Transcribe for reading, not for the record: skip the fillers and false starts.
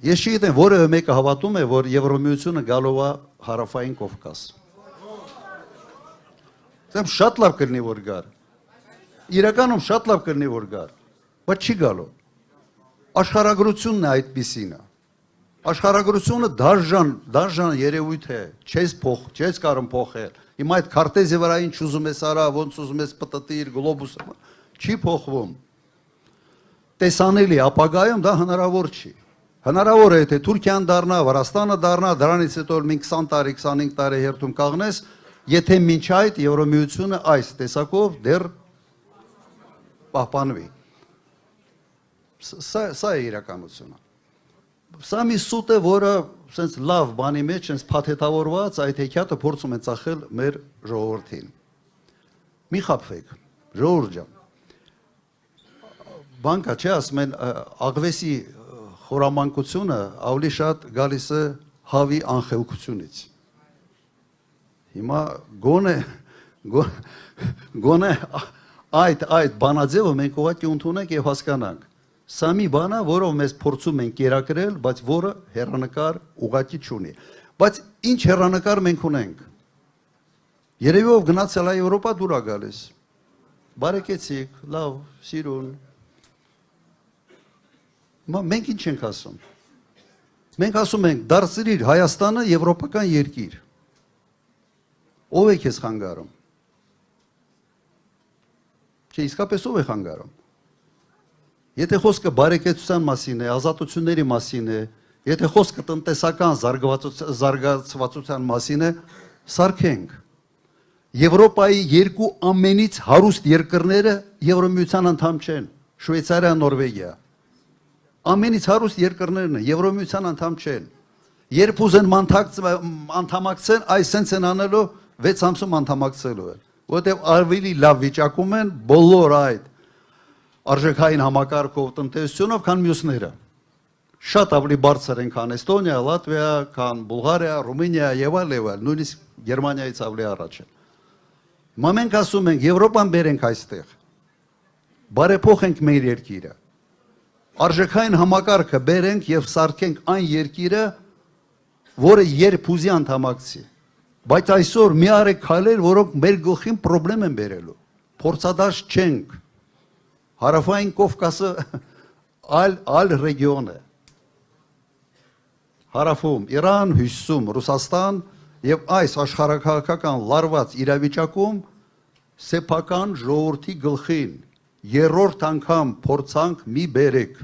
Ես չգիտեմ, որևէ մեկը հավատում է, որ Եվրոմիությունը գալով է հարավային Կովկաս։ Դեմ շատ լավ կլինի որ գար։ Իրականում շատ լավ կլինի որ գար, բայց չի գալու։ Աշխարհագրությունն է այդպիսին է։ Աշխարհագրությունը դաժան երևույթ է, չես կարող փոխել։ Հիմա այդ քարտեզի վրա ինչ ուզում ես արա, ոնց ուզում ես պտտիր, գլոբուսը, չի փոխվում։ Տեսանելի ապագայում դա հնարավոր չի։ Հնարավոր է, թե Թուրքիան դառնա, Վրաստանը դառնա, դրանից հետո մի 20 տարի, 25 տարի հերթում կաղնես, եթե մինչ այդ Եվրոմիությունը այս տեսակով դեռ պահպանվի։ Սա է իրականությունը։ Սա մի սուտ է, որը սենց լավ բանի մեջ, սենց փաթեթավորված այդ հեքիաթը փորձում են ծախել մեր ժողովրդին։ Մի խաբվեք, ժողովուրդ ջան։ Բանկա չէ, ասում են աղվեսի խորամանկությունը ավելի շատ գալիս է հավի անխելքությունից։ Հիմա գոնե այդ բանաձևը մենք ուղղակի ընդունենք եւ հասկանանք։ Սա մի բան է, որով մեզ փորձում են կերակրել, բայց որը հեռանկար ուղղակի չունի։ Բայց ինչ հեռանկար մենք ունենք։ Երևի ով գնացել է Եվրոպա դուր է գալիս։ Բարեկեցիկ, լավ, սիրուն։ Մենք ինչ ենք ասում։ Մենք ասում ենք դարձրիր Հայաստանը եվրոպական երկիր։ Ով է քեզ խանգարում։ Չէ, իսկապես ով է խանգարում։ Եթե խոսքը բարեկեցության մասին է, ազատությունների մասին է, եթե խոսքը տնտեսական զարգացվածության մասին է, սարքենք։ Եվրոպայի երկու ամենից հարուստ երկրները Եվրոմիության անդամ չեն, Շվեյցարիա, Նորվեգիա։ Ամենից հարուստ երկրներն են, Եվրոմիության անդամ չեն։ Երբ ուզեն անդամակցեն, այս սենց են անելու 6 ամսում անդամակցելու են, որովհետև ավելի լավ վիճակում են բոլոր այդ արժեքային համակարգով տնտեսությունով, քան մյուսները։ Շատ ավելի բարձր են, քան Էստոնիա, Լատվիա, քան Բուլղարիա, Ռումինիա եւ այլ, նույնիսկ Գերմանիայից ավելի առաջ են։ Հիմա մենք ասում ենք, Եվրոպան բերենք այստեղ։ Բարեփոխենք մեր երկիրը։ Արժեքային համակարգը բերենք եւ սարքենք այն երկիրը, որը երբ ուզի անդամակցի։ Բայց այսօր մի արեք քայլեր, որոնք մեր գլխին խնդրեմ են բերելու։ Փորձադաշ չենք։ Հարավային Կովկասը այլ ռեգիոն է։ Հարավում Իրան, հյուսիսում Ռուսաստան եւ այս աշխարհակաղակական լարված իրավիճակում սեփական ժողովրդի գլխին երրորդ անգամ փորձանք մի բերեք։